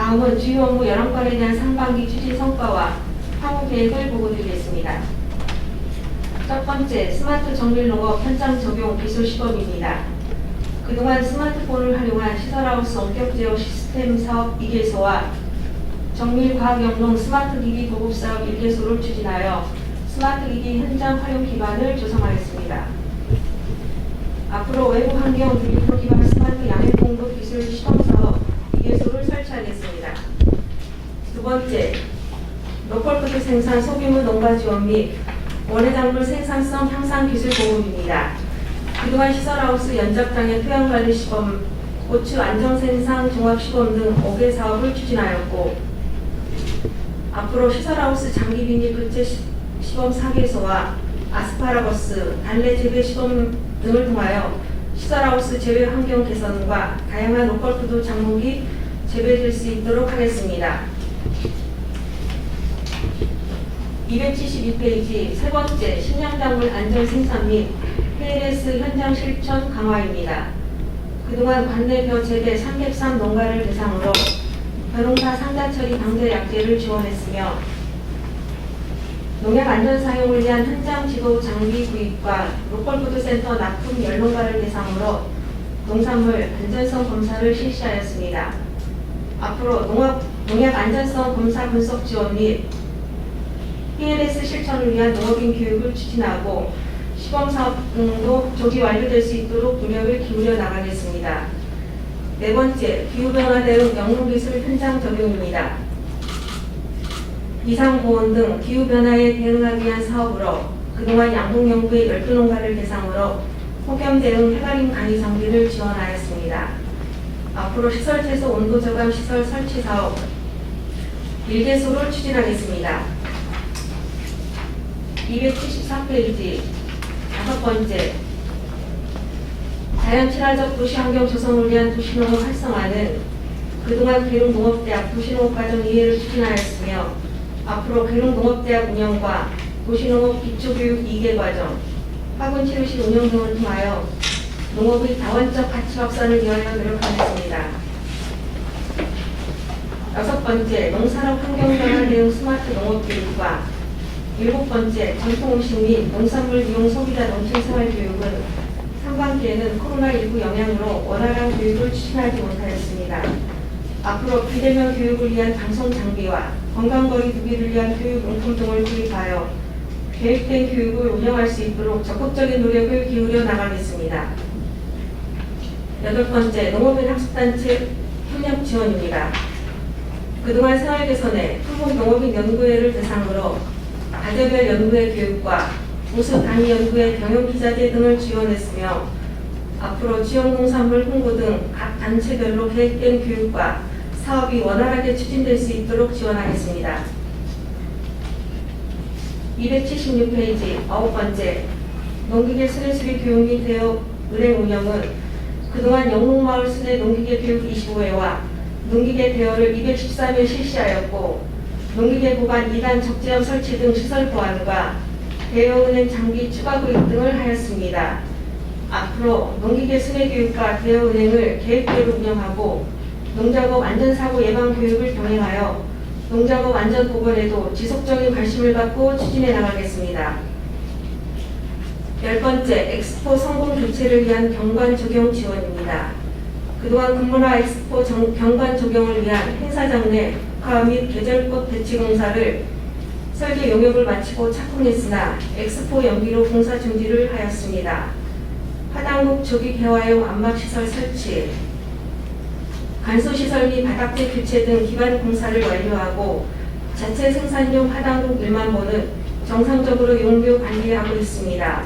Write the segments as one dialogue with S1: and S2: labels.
S1: 다음은 주요 업무 11건에 대한 상반기 추진 성과와 향후 계획을 보고드리겠습니다. 첫 번째, 스마트 정밀농업 현장 적용 기술 시범입니다. 그동안 스마트폰을 활용한 시설하우스 원격 제어 시스템 사업 2개소와 정밀과학연동 스마트기기 보급사업 1개소를 추진하여 스마트기기 현장 활용 기반을 조성하겠습니다. 앞으로 외부 환경 데이터 기반 스마트 양액 공급 기술 시범사업 2개소를 설치하겠습니다. 두 번째, 로컬푸드 생산 소규모 농가 지원 및 원예작물 생산성 향상 기술 보급입니다. 그동안 시설하우스 연작장애 토양관리 시범, 고추 안정생산 종합시범 등 5개 사업을 추진하였고, 앞으로 시설하우스 장기 비닐 교체 시범 4개소와 아스파라거스, 달래 재배 시범 등을 통하여 시설하우스 재배 환경 개선과 다양한 로컬푸드 작물이 재배될 수 있도록 하겠습니다. 272페이지 세 번째, 식량작물 안전 생산 및 PLS 현장 실천 강화입니다. 그동안 관내 벼 재배 303 농가를 대상으로 벼농사 상자 처리 방제 약제를 지원했으며, 농약 안전 사용을 위한 현장 지도 장비 구입과 로컬푸드 센터 납품 10농가를 대상으로 농산물 안전성 검사를 실시하였습니다. 앞으로 농약 안전성 검사 분석 지원 및 PLS 실천을 위한 농업인 교육을 추진하고 시범사업 등도 조기 완료될 수 있도록 노력을 기울여 나가겠습니다. 네 번째, 기후변화 대응 영농기술 현장 적용입니다. 이상고온 등 기후변화에 대응하기 위한 사업으로 그동안 양봉연구의 12농가를 대상으로 폭염 대응 해바림 간이 장비를 지원하였습니다. 앞으로 시설 채소 온도 저감 시설 설치 사업 1개소를 추진하겠습니다. 274페이지 다섯 번째, 자연 친화적 도시환경 조성을 위한 도시농업 활성화는 그동안 계룡농업대학 도시농업과정 2회를 추진하였으며, 앞으로 계룡농업대학 운영과 도시농업 기초교육 2개 과정, 학원치료실 운영 등을 통하여 농업의 다원적 가치 확산을 위하여 노력하겠습니다. 여섯 번째, 농산업 환경변화 대응 스마트 농업 교육과 일곱 번째, 전통음식 및 농산물 이용 소비자 농촌생활 교육은 상반기에는 코로나19 영향으로 원활한 교육을 추진하지 못하였습니다. 앞으로 비대면 교육을 위한 방송 장비와 건강거리 두기를 위한 교육용품 등을 구입하여 계획된 교육을 운영할 수 있도록 적극적인 노력을 기울여 나가겠습니다. 여덟 번째, 농업인 학습단체 협력 지원입니다. 그동안 생활 개선에 한국농업인 연구회를 대상으로 가정별 연구회 교육과 우수 단위 연구회 경영 기자재 등을 지원했으며, 앞으로 지원 농산물 홍보 등 각 단체별로 계획된 교육과 사업이 원활하게 추진될 수 있도록 지원하겠습니다. 276페이지 아홉 번째, 농기계 수레수리 교육 및 대여 은행 운영은 그동안 영농마을 수레 농기계 교육 25회와 농기계 대여를 213회 실시하였고, 농기계 보관 2단 적재함 설치 등 시설 보완과 대여은행 장비 추가 구입 등을 하였습니다. 앞으로 농기계 수뇌교육과 대여은행을 계획대로 운영하고 농작업 안전사고 예방 교육을 병행하여 농작업 안전 보건에도 지속적인 관심을 갖고 추진해 나가겠습니다. 열 번째, 엑스포 성공 교체를 위한 경관 적용 지원입니다. 그동안 금문화 엑스포 경관 적용을 위한 행사장 내 국화 및 계절꽃 배치 공사를 설계 용역을 마치고 착공했으나 엑스포 연기로 공사 중지를 하였습니다. 화단국 조기 개화용 안막시설 설치, 간소시설 및 바닥재 교체 등 기반 공사를 완료하고 자체 생산용 화단국 1만 보는 정상적으로 용료 관리하고 있습니다.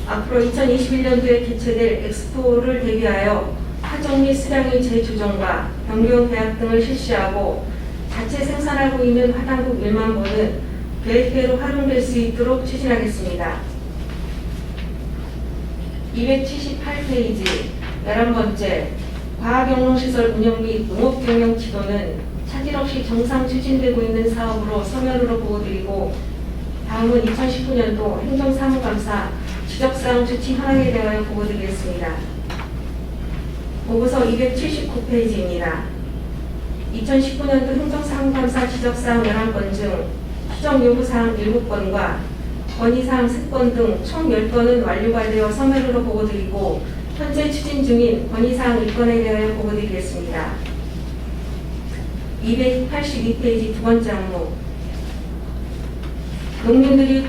S1: 앞으로 2021년도에 개최될 엑스포를 대비하여 화종 및 수량의 재조정과 변경 계약 등을 실시하고 자체 생산하고 있는 화단국 1만 보는 계획대로 활용될 수 있도록 추진하겠습니다. 278페이지 11번째, 과학영농시설 운영 및 농업경영 지도는 차질 없이 정상 추진되고 있는 사업으로 서면으로 보고드리고, 다음은 2019년도 행정사무감사 지적사항 조치 현황에 대하여 보고드리겠습니다. 보고서 279페이지입니다. 2019년도 행정상감사 지적사항 11건 중 수정 요구사항 7건과 건의사항 3건 등 총 10건은 완료가 되어 서면으로 보고드리고 현재 추진 중인 건의사항 1건에 대하여 보고드리겠습니다. 282페이지 두 번째 항목. 농민들이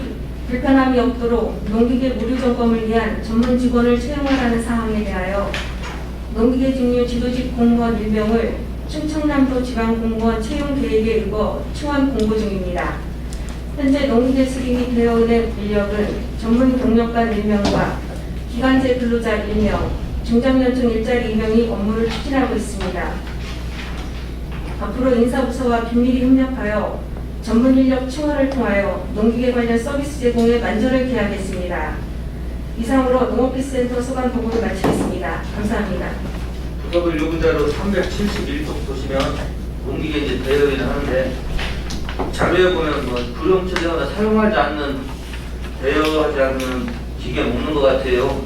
S1: 불편함이 없도록 농기계 무료 점검을 위한 전문 직원을 채용하라는 사항에 대하여 농기계 직류 지도직 공무원 1명을 충청남도 지방공무원 채용 계획에 의거 충원 공고 중입니다. 현재 농기계 수립이 되어 있는 인력은 전문 경력관 1명과 기간제 근로자 1명, 중장년층 일자리 2명이 업무를 추진하고 있습니다. 앞으로 인사부서와 긴밀히 협력하여 전문 인력 충원을 통하여 농기계 관련 서비스 제공에 만전을 기하겠습니다. 이상으로 농업기술센터 소관 보고를 마치겠습니다. 감사합니다.
S2: 부서별 요구자료 371쪽 보시면 농기계 이제 대여를 하는데 자료에 보면 뭐 불용 처리하거나 사용하지 않는 대여하지 않는 기계 없는 것 같아요.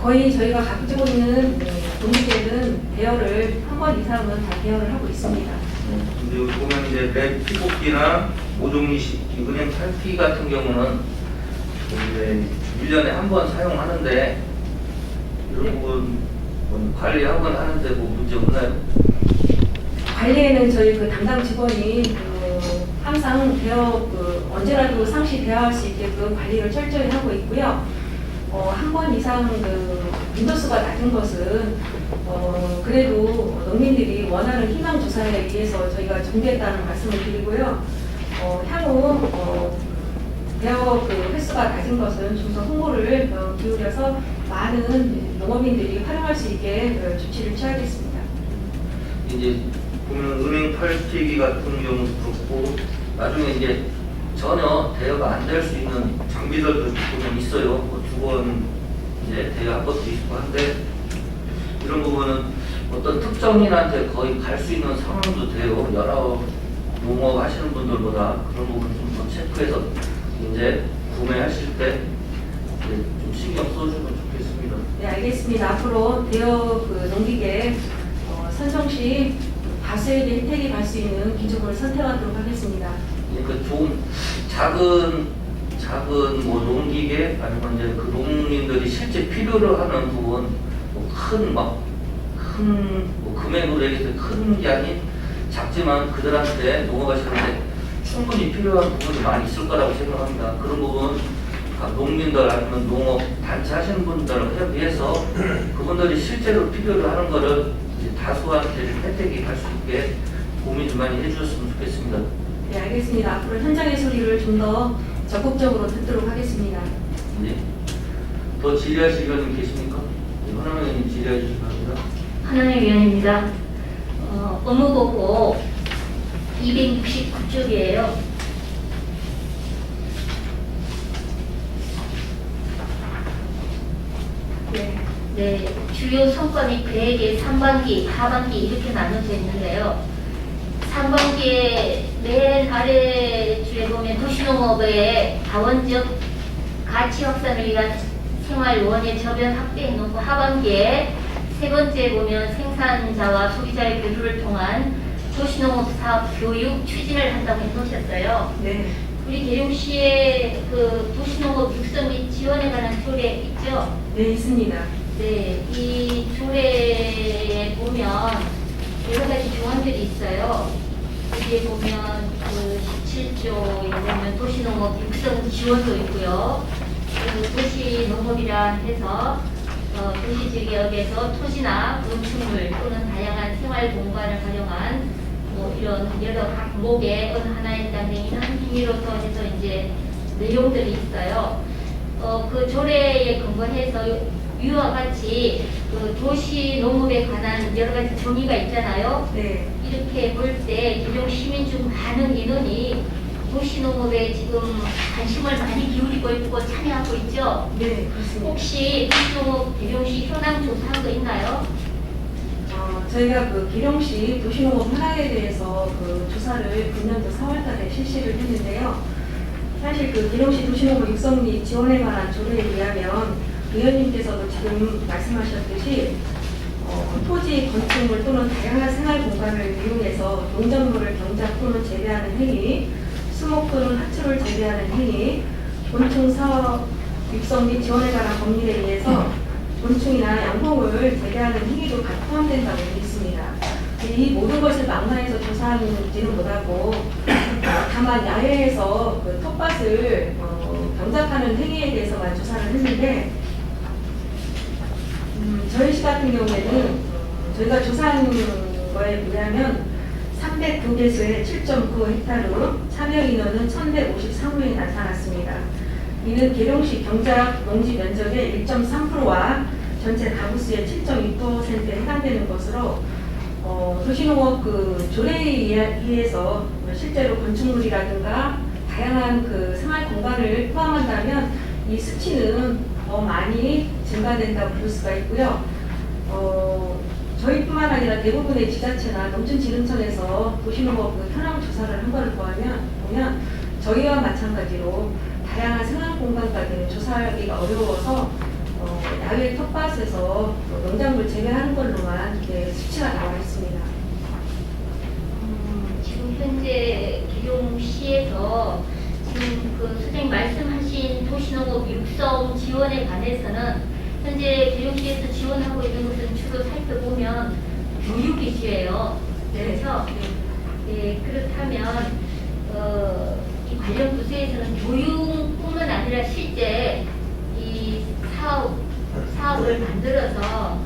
S1: 거의 저희가 가지고 있는 농기계는 대여를 한 번 이상은 다 대여를 하고 있습니다.
S2: 근데 여기 보면 이제 랩 피복기나 모종이식, 은행 탈피 같은 경우는 이제 1년에 한 번 사용하는데 이런 부분 관리하거나 하는데 뭐 문제 없나요?
S1: 관리에는 저희 그 담당 직원이 항상 언제라도 상시 대여할 수 있게끔 관리를 철저히 하고 있고요. 한 번 이상 빈도수가 낮은 것은 그래도 농민들이 원하는 희망 조사에 의해서 저희가 정지했다는 말씀을 드리고요. 향후 대여 횟수가 낮은 것은 좀 더 홍보를 기울여서 많은 농업인들이 활용할 수 있게 조치를 취하겠습니다.
S2: 이제 보면 은행 탈피기 같은 경우도 그렇고 나중에 이제 전혀 대여가 안 될 수 있는 장비들도 보면 있어요. 뭐 2번 이제 대여한 것도 있고 한데 이런 부분은 어떤 특정인한테 거의 갈 수 있는 상황도 돼요. 여러 농업 하시는 분들보다 그런 부분 좀 더 체크해서 이제 구매하실 때 좀 신경 써주면 좋겠습니다.
S1: 네, 알겠습니다. 앞으로 대여 농기계 선정 시 다수에게 혜택이 갈 수 있는 기종을 선택하도록 하겠습니다.
S2: 그러니까 좀 작은 뭐 농기계 아니면 이제 그 농민들이 실제 필요로 하는 부분 큰 금액으로 얘기해서 큰 게 아닌 작지만 그들한테 농업하시는데 충분히 필요한 부분이 많이 있을 거라고 생각합니다. 그런 부분 농민들 아니면 농업 단체 하시는 분들을 위해서 그분들이 실제로 필요로 하는 거를 다수한테 혜택이 갈 수 있게 고민 좀 많이 해주셨으면 좋겠습니다.
S1: 네, 알겠습니다. 앞으로 현장의 소리를 좀 더 적극적으로 듣도록 하겠습니다.
S2: 네. 더 질의하실 의원님 계십니까? 네, 하나만 의원님 질의해 주시기 바랍니다.
S3: 하나의 위원입니다. 업무보고 269쪽이에요. 네, 주요 성과이 계획의 상반기, 하반기 이렇게 나눠져 있는데요. 상반기에 맨 아래 줄에 보면 도시농업의 다원적 가치 확산을 위한 생활 원의 저변 확대해 놓고 하반기에 세 번째 보면 생산자와 소비자의 교류를 통한 도시농업 사업 교육 추진을 한다고 해놓으셨어요.
S1: 네.
S3: 우리 계룡시에 그 도시농업 육성 및 지원에 관한 조례 있죠?
S1: 네, 있습니다.
S3: 네, 이 조례에 보면 여러 가지 조항들이 있어요. 여기에 보면 그 17조에 보면 도시농업 육성 지원도 있고요. 그 도시농업이라 해서 도시지역에서 토지나 건축물 또는 다양한 생활 공간을 활용한 뭐 이런 여러 각목의 어느 하나에 해당되는 행위로서 해서 이제 내용들이 있어요. 그 조례에 근거해서 위와 같이 그 도시 농업에 관한 여러 가지 정의가 있잖아요.
S1: 네.
S3: 이렇게 볼 때 계룡 시민 중 많은 인원이 도시 농업에 지금 관심을 많이 기울이고 있고 참여하고 있죠.
S1: 네, 그렇습니다.
S3: 혹시 도시농업 계룡시 현황 조사한 거 있나요?
S1: 저희가 계룡시 도시농업 현황에 대해서 조사를 금년도 4월달에 실시를 했는데요. 사실 계룡시 도시농업 육성 및 지원에 관한 조례에 의하면 의원님께서도 지금 말씀하셨듯이 토지, 건축물 또는 다양한 생활 공간을 이용해서 농작물을 경작 또는 재배하는 행위, 수목 또는 하초를 재배하는 행위, 곤충 사업 육성 및 지원에 관한 법률에 의해서 곤충이나 양봉을 재배하는 행위도 다 포함된다고 되어 있습니다. 이 모든 것을 망라해서 조사하는지는 못하고 다만 야외에서 그 텃밭을 경작하는 행위에 대해서만 조사를 했는데 저희 시 같은 경우에는 저희가 조사한 거에 의하면 309개소에 7.9헥타르, 참여 인원은 1,153명이 나타났습니다. 이는 계룡시 경작 농지 면적의 1.3%와 전체 가구수의 7.2%에 해당되는 것으로 도시농업 그 조례에 의해서 실제로 건축물이라든가 다양한 그 생활 공간을 포함한다면 이 수치는 더 많이 증가된다고 볼 수가 있고요. 저희뿐만 아니라 대부분의 지자체나 농촌진흥청에서 도시농업 그 현황 조사를 한 거를 보면 저희와 마찬가지로 다양한 생활 공간까지는 조사하기가 어려워서 야외 텃밭에서 농작물 재배하는 걸로만 이렇게 수치가 나와 있습니다.
S3: 지금 현재 계룡시에서 지금 그 선생님 말씀하신 도시농업 육성 지원에 관해서는 현재 계룡시에서 지원하고 있는 것은 주로 살펴보면 교육 위주예요. 그래서 그렇다면 이 관련 부서에서는 교육뿐만 아니라 실제 이 사업을 만들어서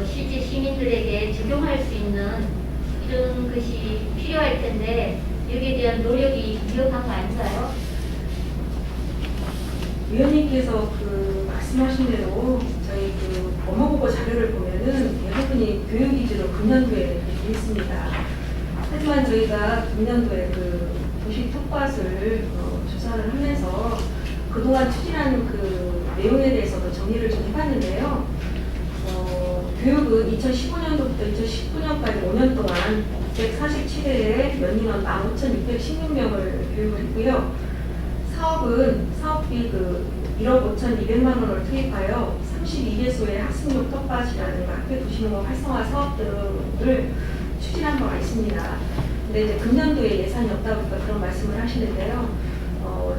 S3: 실제 시민들에게 적용할 수 있는 이런 것이 필요할 텐데 여기에 대한 노력이 부족한 거 아닌가요?
S1: 위원님께서 그 말씀하신 대로 저희 그 업무보고 자료를 보면은 대부분이 교육 위주로 금년도에 되어 있습니다. 하지만 저희가 금년도에 그 도시 텃밭을 조사를 하면서 그동안 추진한 그 내용에 대해서도 정리를 좀 해봤는데요. 교육은 2015년도부터 2019년까지 5년 동안 147회에 연인원 15,616명을 교육을 했고요. 사업은 사업비 그 1억 5,200만 원을 투입하여 32개소의 학습용 텃밭이라든가 학교 도시농업 활성화 사업들을 추진한 바가 있습니다. 근데 이제 금년도에 예산이 없다 보니까 그런 말씀을 하시는데요.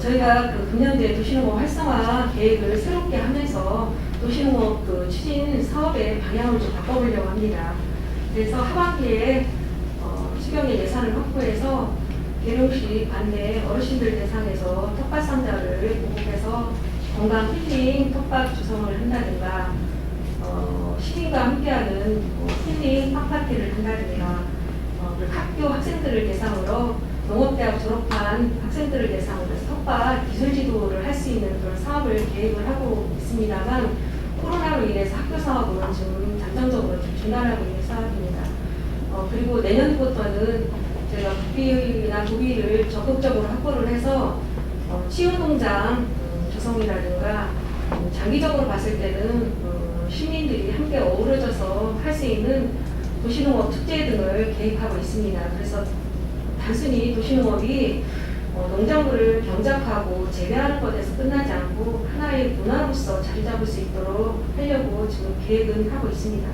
S1: 저희가 그 금년도에 도시농업 활성화 계획을 새롭게 하면서 도시농업 그 추진 사업의 방향을 좀 바꿔보려고 합니다. 그래서 하반기에 수경의 예산을 확보해서 계룡시 관내 어르신들 대상에서 텃밭 상자를 보급해서 건강 힐링 텃밭 조성을 한다든가 시민과 함께하는 힐링 팜파티를 한다든가 학교 학생들을 대상으로 농업대학 졸업한 학생들을 대상으로 해서 텃밭 기술 지도를 할 수 있는 그런 사업을 계획을 하고 있습니다만 코로나로 인해서 학교 사업은 좀 잠정적으로 좀 중단하고 있는 사업입니다. 그리고 내년부터는 저희가 국비나 고비를 적극적으로 확보를 해서 치유농장 조성이라든가 장기적으로 봤을 때는 시민들이 함께 어우러져서 할 수 있는 도시농업 축제 등을 계획하고 있습니다. 그래서 단순히 도시농업이 농작물을 경작하고 재배하는 것에서 끝나지 않고 하나의 문화로서 자리 잡을 수 있도록 하려고 지금 계획은 하고 있습니다.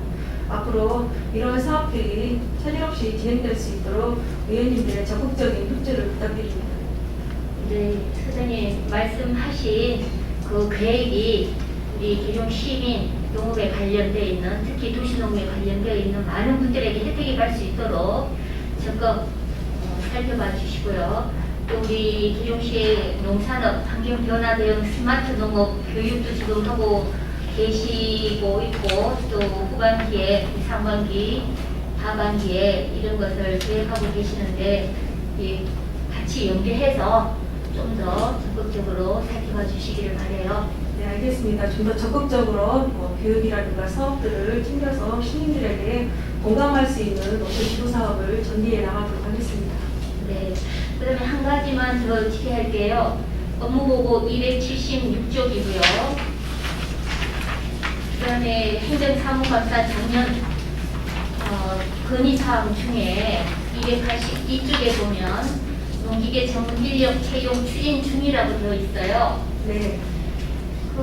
S1: 앞으로 이러한 사업들이 차질없이 진행될 수 있도록 의원님들의 적극적인 협조를 부탁드립니다.
S3: 네, 선생님 말씀하신 그 계획이 우리 계룡 시민 농업에 관련되어 있는 특히 도시농업에 관련되어 있는 많은 분들에게 혜택이 갈 수 있도록 적극 살펴봐 주시고요. 또 우리 계룡시의 농산업 환경 변화 대응 스마트 농업 교육도 지금 하고 계시고 있고 또 후반기에 상반기 하반기에 이런 것을 계획하고 계시는데 같이 연계해서 좀 더 적극적으로 살펴봐 주시기를 바라요.
S1: 네, 알겠습니다. 좀 더 적극적으로 교육이라든가 사업들을 챙겨서 시민들에게 공감할 수 있는 농촌 지도 사업을 전개해 나가도록 하겠습니다.
S3: 네. 그 다음에 한 가지만 더 질의할게요. 업무보고 276쪽이고요. 그 다음에 행정사무감사 작년 건의사항 중에 282쪽에 보면 농기계 전문 인력 채용 추진 중이라고 되어 있어요.
S1: 네.
S3: 그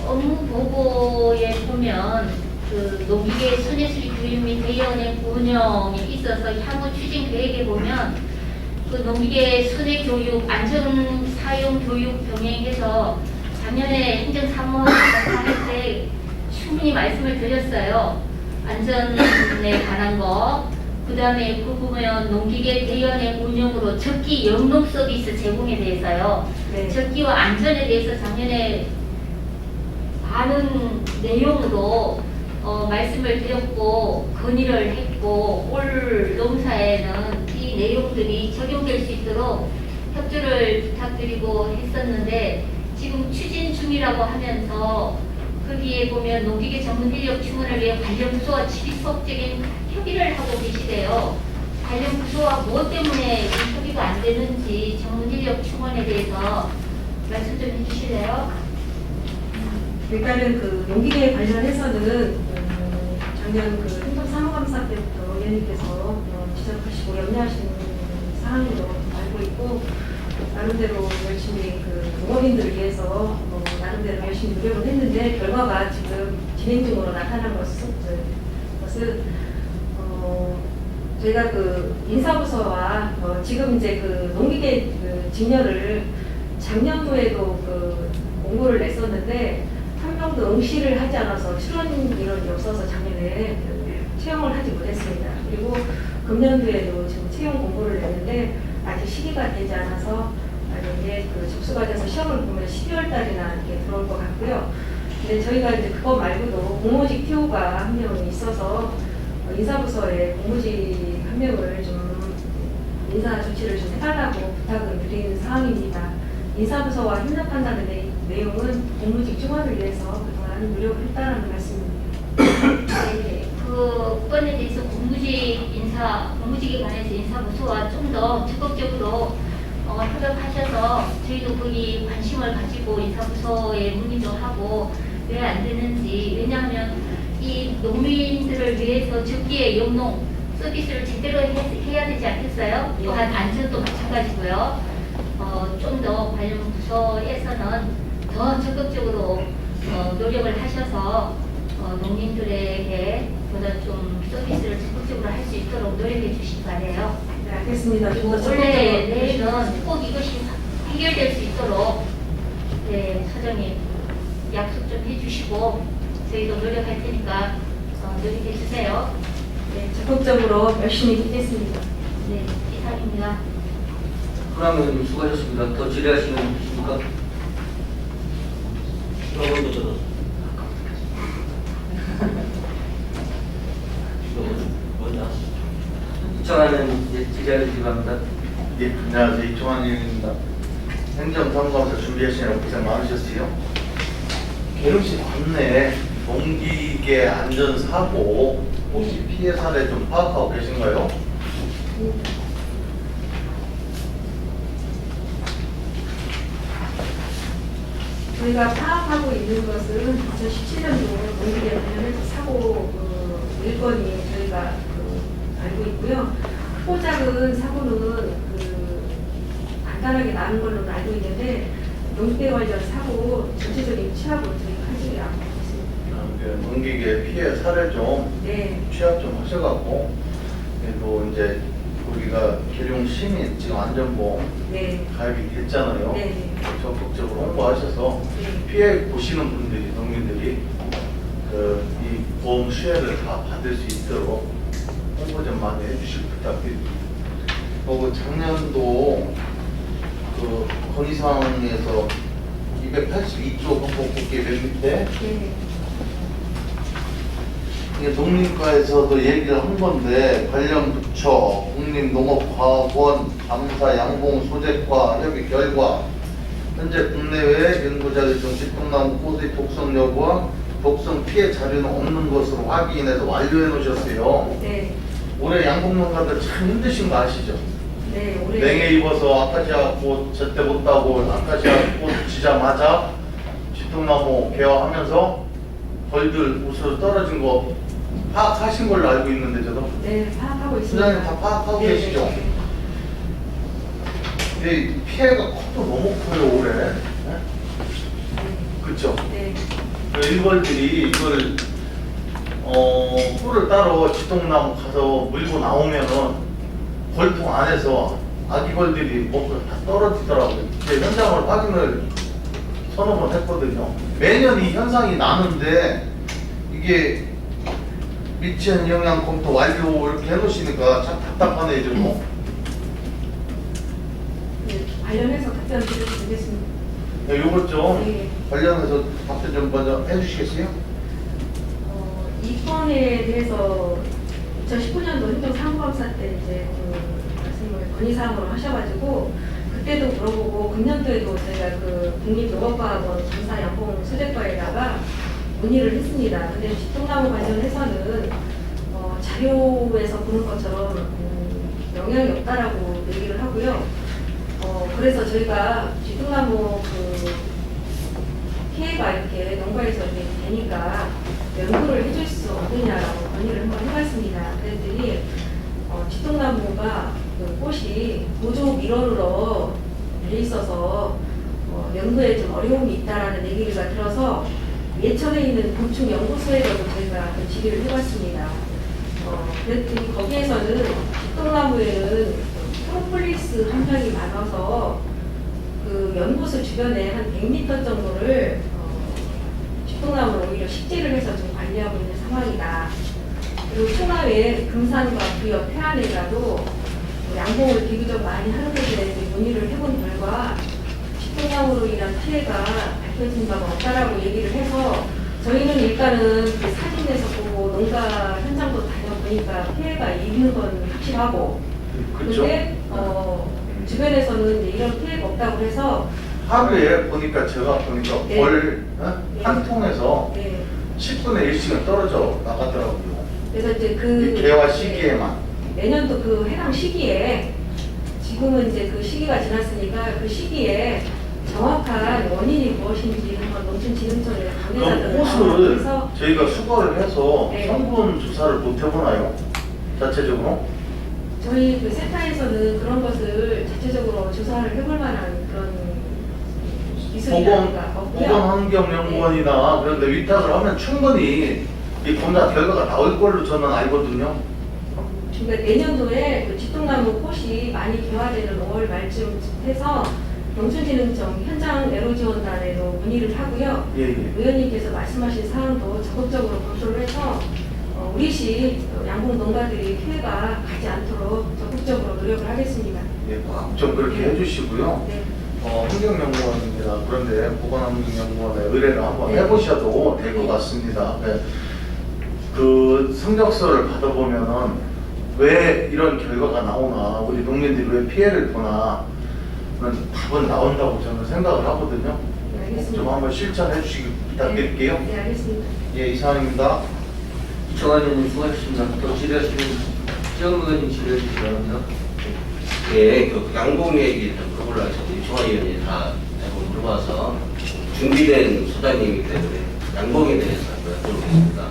S3: 업무보고에 보면 그 그 농기계 손해수리 교육 및 대의원의 운영이 있어서 향후 추진 계획에 보면 그 농기계 손해 교육, 안전 사용 교육 병행해서 작년에 행정사무처 할 때 충분히 말씀을 드렸어요. 안전에 관한 거. 그 다음에 그 보면 농기계 대의원의 운영으로 적기 영농 서비스 제공에 대해서요.
S1: 네.
S3: 적기와 안전에 대해서 작년에 많은 내용으로 말씀을 드렸고 건의를 했고 올 농사에는 이 내용들이 적용될 수 있도록 협조를 부탁드리고 했었는데 지금 추진 중이라고 하면서 거기에 보면 농기계 전문 인력 충원을 위해 관련 부서와 지속적인 협의를 하고 계시대요. 관련 부서와 무엇 때문에 이 협의가 안 되는지 전문 인력 충원에 대해서 말씀 좀 해주실래요?
S1: 일단은 그 농기계 관련해서는 작년 그 행정사무감사 때부터 의원님께서 지적하시고 염려하시는 사항으로 알고 있고 나름대로 열심히 그 농업인들을 위해서 나름대로 열심히 노력을 했는데 결과가 지금 진행 중으로 나타난 것은 저희가 그 인사부서와 지금 이제 그 농기계 그 진열을 작년도에도 그 공고를 냈었는데 한 명도 응시를 하지 않아서 출원 인원이 없어서 작년에 채용을 하지 못했습니다. 그리고 금년도에도 지금 채용 공고를 냈는데 아직 시기가 되지 않아서 이제 그 접수가 돼서 시험을 보면 12월 달이나 이렇게 들어올 것 같고요. 근데 저희가 이제 그거 말고도 공모직 TO가 한 명이 있어서 인사부서에 공모직 한 명을 좀 인사 조치를 좀 해달라고 부탁을 드리는 사항입니다. 인사부서와 협력한다는 내용은 공무직 충원을 위해서 그동안 노력을 했다는 말씀입니다.
S3: 네, 그 건에 대해서 공무직에 관해서 인사부서와 좀 더 적극적으로 협력하셔서 저희도 거기 관심을 가지고 인사부서에 문의도 하고 왜 안 되는지, 왜냐하면 이 농민들을 위해서 적기에 영농 서비스를 제대로 해야 되지 않겠어요? 또한 안전도 마찬가지고요. 좀 더 관련 부서에서는 더 적극적으로 노력을 하셔서 농민들에게 보다 좀 서비스를 적극적으로 할 수 있도록 노력해 주시기 바래요.
S1: 네, 알겠습니다. 좀더
S3: 올해 내일은 꼭 이것이 해결될 수 있도록 네, 사장님 약속 좀 해주시고 저희도 노력할 테니까 노력해 주세요.
S1: 네, 적극적으로 열심히 하겠습니다.
S3: 네, 이상입니다.
S2: 하남 의원님 수고하셨습니다. 더 질의하시는 분 있습니까? 이청하는 질의하시기 바랍니다.
S4: 네, 안녕하세요. 이종환 의원입니다. 행정사무감사 준비하시느라 고생 많으셨어요. 계룡시 관내 농기계 안전사고 혹시 피해 사례 좀 파악하고 계신가요?
S1: 저희가 파악하고 있는 것은 2017년도 농기계 관련해서 사고 1건이 저희가 알고 있고요. 크고 작은 사고는 간단하게 나는 걸로 알고 있는데 농기계 관련 사고 전체적인 취합을 저희가 하지 않고 있습니다.
S4: 농기계 피해 사례 좀
S1: 네.
S4: 취합 좀 하셔갖고 그리고 이제 우리가 계룡 시민 지금 안전보험
S1: 네.
S4: 가입이 됐잖아요.
S1: 네.
S4: 적극적으로 홍보하셔서
S1: 네.
S4: 피해 보시는 분들이 농민들이 이 보험 수혜를 다 받을 수 있도록 홍보 좀 많이 해주실 부탁드립니다. 그리고 작년도 그 건의사항에서 282조 헌법국회 맨 밑에
S1: 네.
S4: 이게 농림과에서도 얘기를 한 건데 관련 부처, 국립농업과학원, 감사, 양봉, 소재과 협의 결과 현재 국내외 연구자료 중 집통나무 꽃의 독성 여부와 독성 피해 자료는 없는 것으로 확인해서 완료해 놓으셨어요.
S1: 네.
S4: 올해 양봉 농가들 참 힘드신 거 아시죠?
S1: 네. 올해
S4: 냉해 입어서 아카시아 꽃 제때 못 따고 아카시아 꽃 지자마자 집통나무 개화하면서 벌들 우수로 떨어진 거 파악하신 걸로 알고 있는데 저도
S1: 네, 파악하고 있습니다.
S4: 부장님 다 파악하고
S1: 네,
S4: 계시죠?
S1: 네.
S4: 근데 피해가 컸도 너무 커요 올해. 네? 그쵸?
S1: 네.
S4: 일벌들이 이걸 꿀을 따로 지동나무 가서 물고 나오면은 골통 안에서 아기벌들이 먹고 다 떨어지더라고요. 제 현장을 확인을 서너 번 했거든요. 매년 이 현상이 나는데 이게 미치한 영양 검토 완료 이렇게 해놓으시니까 참 답답하네 좀.
S1: 네, 관련해서 답변 드리겠습니다.
S4: 네, 요것 좀
S1: 네.
S4: 관련해서 답변 좀 먼저 해주시겠어요?
S1: 이 건에 대해서 2019년도 행정사무감사 때 이제 그 말씀을 건의사항으로 하셔가지고 그때도 물어보고 금년도에도 저희가 그 국립농업과학원 장사 양봉 소재과에다가 문의를 했습니다. 근데 뒷동나무 관련해서는 자료에서 보는 것처럼 영향이 없다라고 얘기를 하고요. 그래서 저희가 뒷동나무 그 피해가 이렇게 농가에서 이렇게 되니까 연구를 해줄 수 없느냐라고 건의를 한번 해봤습니다. 그랬더니 뒷동나무가 그 꽃이 보조 밀원으로 돼 있어서 연구에 좀 어려움이 있다라는 얘기가 들어서 예천에 있는 곤충 연구소에도 저희가 그 질의를 해봤습니다. 그랬더니 거기에서는 뒷동나무에는 프로폴리스 함량이 많아서 그 연구소 주변에 한 100m 정도를 뒷동나무를 오히려 식재를 해서 좀 관리하고 있는 상황이다. 그리고 충남의 금산과 부여 태안에라도 양봉을 비교적 많이 하는 것에 대해서 문의를 해본 결과 뒷동나무로 인한 피해가 밝혀진 바가 없다라고 얘기를 해서 저희는 일단은 그 사진에서 보고 농가 현장도 다녀보니까 피해가 있는 건 확실하고
S4: 그렇죠.
S1: 근데 주변에서는 이제 이런 피해가 없다고 해서
S4: 하루에 보니까 제가 보니까
S1: 네.
S4: 벌
S1: 네.
S4: 한 통에서
S1: 네.
S4: 10분의 1씩은 떨어져 나가더라고요.
S1: 그래서 이제
S4: 이
S1: 그
S4: 개화 시기에만.
S1: 내년도 그 해당 시기에 지금은 이제 그 시기가 지났으니까 그 시기에 정확한 원인이 무엇인지 한번 농촌진흥청에
S4: 그럼
S1: 관계자들을
S4: 꽃을
S1: 해서
S4: 저희가 수거를 해서
S1: 네.
S4: 성분 조사를 못 해보나요? 자체적으로?
S1: 저희 그 센터에서는 그런 것을 자체적으로 조사를 해볼 만한 그런 기술이라든가 없고요.
S4: 보건환경연구원이나 그런 데 위탁을 하면 충분히 이 검사 결과가 나올 걸로 저는 알거든요.
S1: 그러니까 내년도에 그 뒷동나무 꽃이 많이 개화되는 5월 말쯤 해서 농촌진흥청 현장 애로지원단에도 문의를 하고요.
S4: 예, 예.
S1: 의원님께서 말씀하신 사항도 적극적으로 검토를 해서 우리시 양봉 농가들이 피해가 가지 않도록 적극적으로 노력을 하겠습니다.
S4: 예, 좀 그렇게 해주시고요.
S1: 네.
S4: 환경연구원입니다. 그런데 보건환경연구원에 의뢰를 한번
S1: 네.
S4: 해보셔도 될 것 같습니다. 네. 그 성적서를 받아보면은 왜 이런 결과가 나오나, 우리 농민들이 왜 피해를 보나, 그런 답은 나온다고 저는 생각을 하거든요.
S1: 네, 알겠습니다.
S4: 좀 한번 실천해 주시기 부탁드릴게요.
S1: 네, 알겠습니다.
S4: 예, 이상입니다.
S2: 이청환 의원님 수고하셨습니다. 또 질의하시는 시험 의원님 질의해 주시기 바랍니다.
S5: 예, 그 양봉 얘기 좀 물어보려고 해서 이청환 의원이 다 대부분 물어봐서 준비된 소장님이기 때문에 양봉에 대해서 여쭤보겠습니다.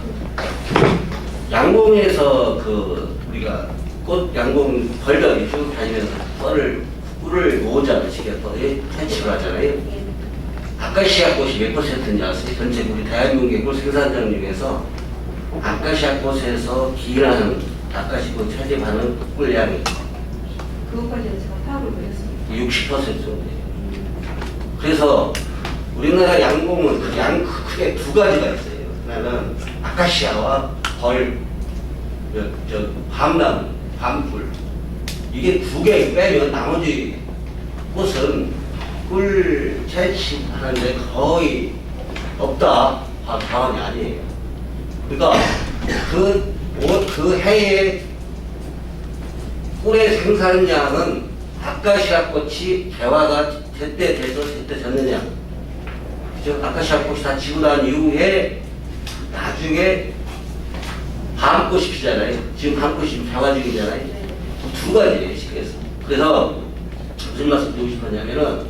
S5: 양봉에서 그 우리가 꽃 양봉 벌들이 쭉 다니면서 꿀을 모으잖아요. 시계벌이 채취를 하잖아요.
S1: 네.
S5: 아카시아 꽃이 몇 %인지 아세요? 전체 우리 대한민국의 꿀 생산량 중에서 아카시아 꽃에서 기인하는 아카시아 꽃 차지하는 꿀량이
S1: 그것까지는 제가 파악을 못했습니다.
S5: 60% 정도예요. 그래서 우리나라 양봉은 크게 두 가지가 있어요. 하나는 아카시아와 밤나무, 밤꿀. 이게 두 개 빼면 나머지 꽃은 꿀 채취하는데 거의 없다. 자원이 아니에요. 그러니까 그 해에 꿀의 생산량은 아카시아 꽃이 개화가 제때 돼서 제때 졌느냐. 그죠? 아카시아 꽃이 다 지고 난 이후에 나중에 밤꽃이 피잖아요. 지금 밤꽃이 개화 중이잖아요. 두 가지예요, 시계에서. 그래서 무슨 말씀 드리고 싶었냐면은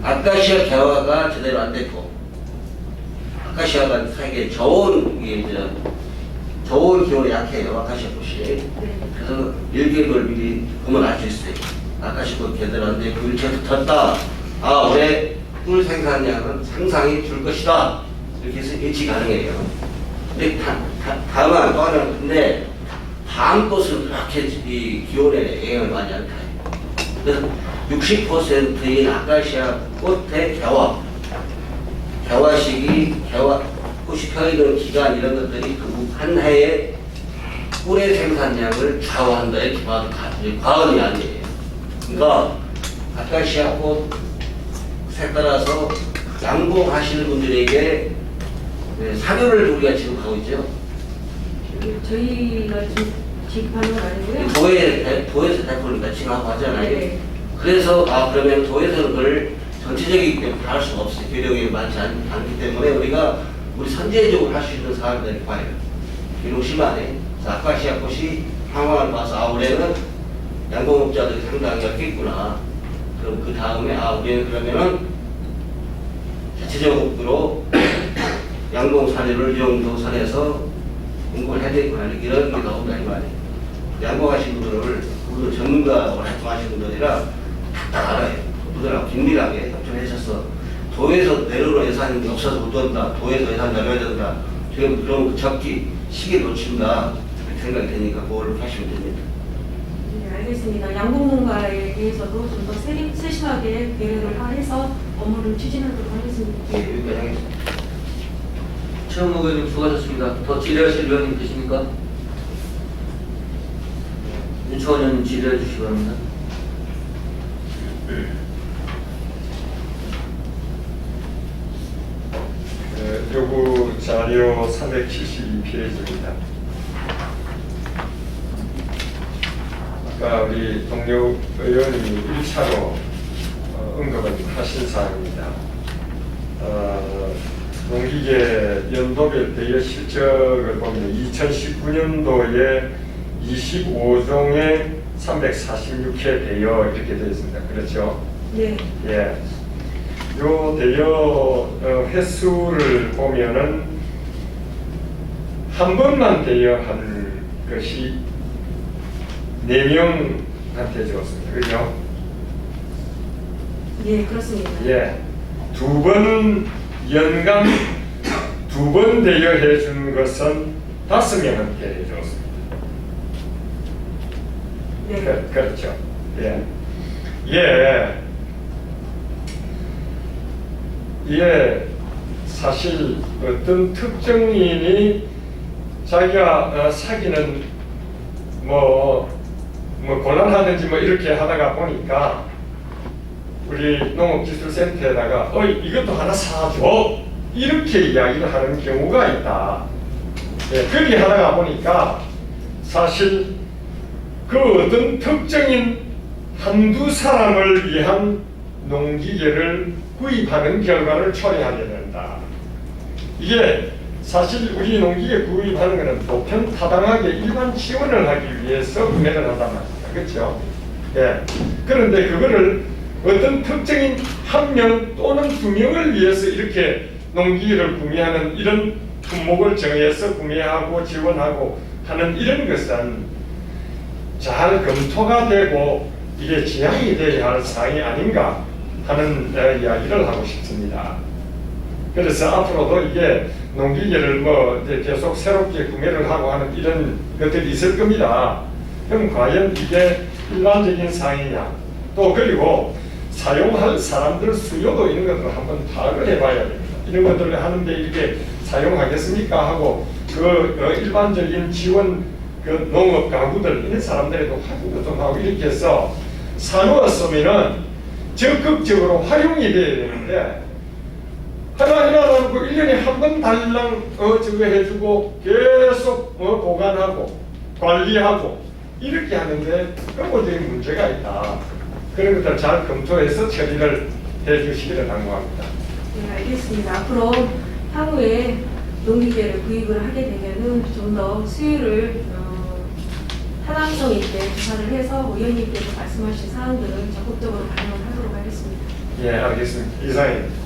S5: 아카시아 개화가 제대로 안 됐고 아카시아가 사이에 저온 기온에 약해요, 아카시아 꽃이. 그래서 일개월 미리 보면 알 수 있어요. 아카시아 꽃 제대로 안 되고 이렇게 졌다. 올해 꿀 생산량은 상상이 줄 것이다. 이렇게 해서 예측 가능해요. 근데 다만 또 하나는 근데 밤꽃은 그렇게 이 기온에 영향을 많이 안 타요. 그래서 60%인 아카시아 꽃의 개화 시기, 꽃이 펴있는 기간 이런 것들이 그 한 해의 꿀의 생산량을 좌우한다 이렇게 봐도 과언이 아니에요. 그러니까 아카시아 꽃에 따라서 양봉하시는 분들에게 사료를 우리가 지급하고 있죠.
S1: 저희가 지급하는 건 아니고요.
S5: 도에서 대표를 지급하고 하잖아요.
S1: 네.
S5: 그래서 그러면 도에서는 그걸 전체적이기 때문에 할 수가 없어요. 비용이 많지 않기 때문에 우리 선제적으로 할 수 있는 사람들이 봐요. 이러시만에 아카시아 꽃이 상황을 봐서 올해는 양봉업자들이 상당히 였겠구나. 그럼 그 다음에 우리는 그러면은 자체적으로 양봉 사료를 이 정도 선에서 공부를 해야 되겠구나. 이런 게 나온다 이 말이에요. 양봉하신 분들을 우리 전문가로 활동하시는 분들이라 다 알아요. 그들하고 긴밀하게 협조하셔서 도에서 내려오는 예산이 없어서 못 온다. 도에서 예산 내려야 된다. 지금 그런 적기 시기 놓친다. 이렇게 생각이 되니까 그걸 하시면 됩니다.
S1: 네, 알겠습니다. 양봉농가에 대해서도 좀 더 세심하게 계획을 해서 업무를 추진하도록 하겠습니다.
S5: 예, 여기까지 하겠습니다.
S2: 최영목 의원님 수고하셨습니다. 더 질의하실 의원님 계십니까? 윤초원 의원님 질의해 주시기 바랍니다.
S6: 요구 자료 372페이지입니다. 아까 우리 동료 의원님이 1차로 언급을 하신 사항입니다. 농기계 연도별 대여 실적을 보면 2019년도에 25종에 346회 대여 이렇게 되어 있습니다. 그렇죠?
S1: 네.
S6: 예. 요 대여 횟수를 보면은 한 번만 대여한 것이 4명한테 줬습니다. 그죠?
S1: 예, 그렇습니다.
S6: 예. 2번은 연간 2번 대여해 준 것은 5명한테 해줬습니다.
S1: 네.
S6: 그렇죠. 예. 예. 예, 사실 어떤 특정인이 자기가 사기는 곤란하든지 이렇게 하다가 보니까 우리 농업기술센터에다가 이것도 하나 사줘 이렇게 이야기를 하는 경우가 있다. 예, 그렇게 하다가 보니까 사실 그 어떤 특정인 한두 사람을 위한 농기계를 구입하는 결과를 초래하게 된다. 이게 사실 우리 농기계 구입하는 것은 보편타당하게 일반 지원을 하기 위해서 구매를 한단 말입니다. 그렇죠? 예. 그런데 그거를 어떤 특정인 한 명 또는 2명을 위해서 이렇게 농기계를 구매하는 이런 품목을 정해서 구매하고 지원하고 하는 이런 것은 잘 검토가 되고 이게 지향이 되어야 할 사항이 아닌가 하는 이야기를 하고 싶습니다. 그래서 앞으로도 이게 농기계를 이제 계속 새롭게 구매를 하고 하는 이런 것들이 있을 겁니다. 그럼 과연 이게 일반적인 사항이냐? 또 그리고 사용할 사람들 수요도 이런 것들을 한번 파악을 해봐야 됩니다. 이런 것들을 하는데 이렇게 사용하겠습니까? 하고 그 일반적인 지원 그 농업 가구들 이런 사람들에도 확인도 좀 하고 이렇게 해서 사놓았으면은 적극적으로 활용이 돼야 되는데 하나 나누고 1년에 한 번 달랑 저거 해주고 계속 보관하고 관리하고 이렇게 하는데 근본적인 문제가 있다. 그런 것들 잘 검토해서 처리를 해주시기를 당부합니다.
S1: 네, 알겠습니다. 앞으로 향후에 농기계를 구입을 하게 되면은 좀 더 수요를 타당성 있게 조사를 해서 의원님께서 말씀하신 사항들을 적극적으로 반영을 하도록 하겠습니다.
S6: 예, 알겠습니다. 이상입니다.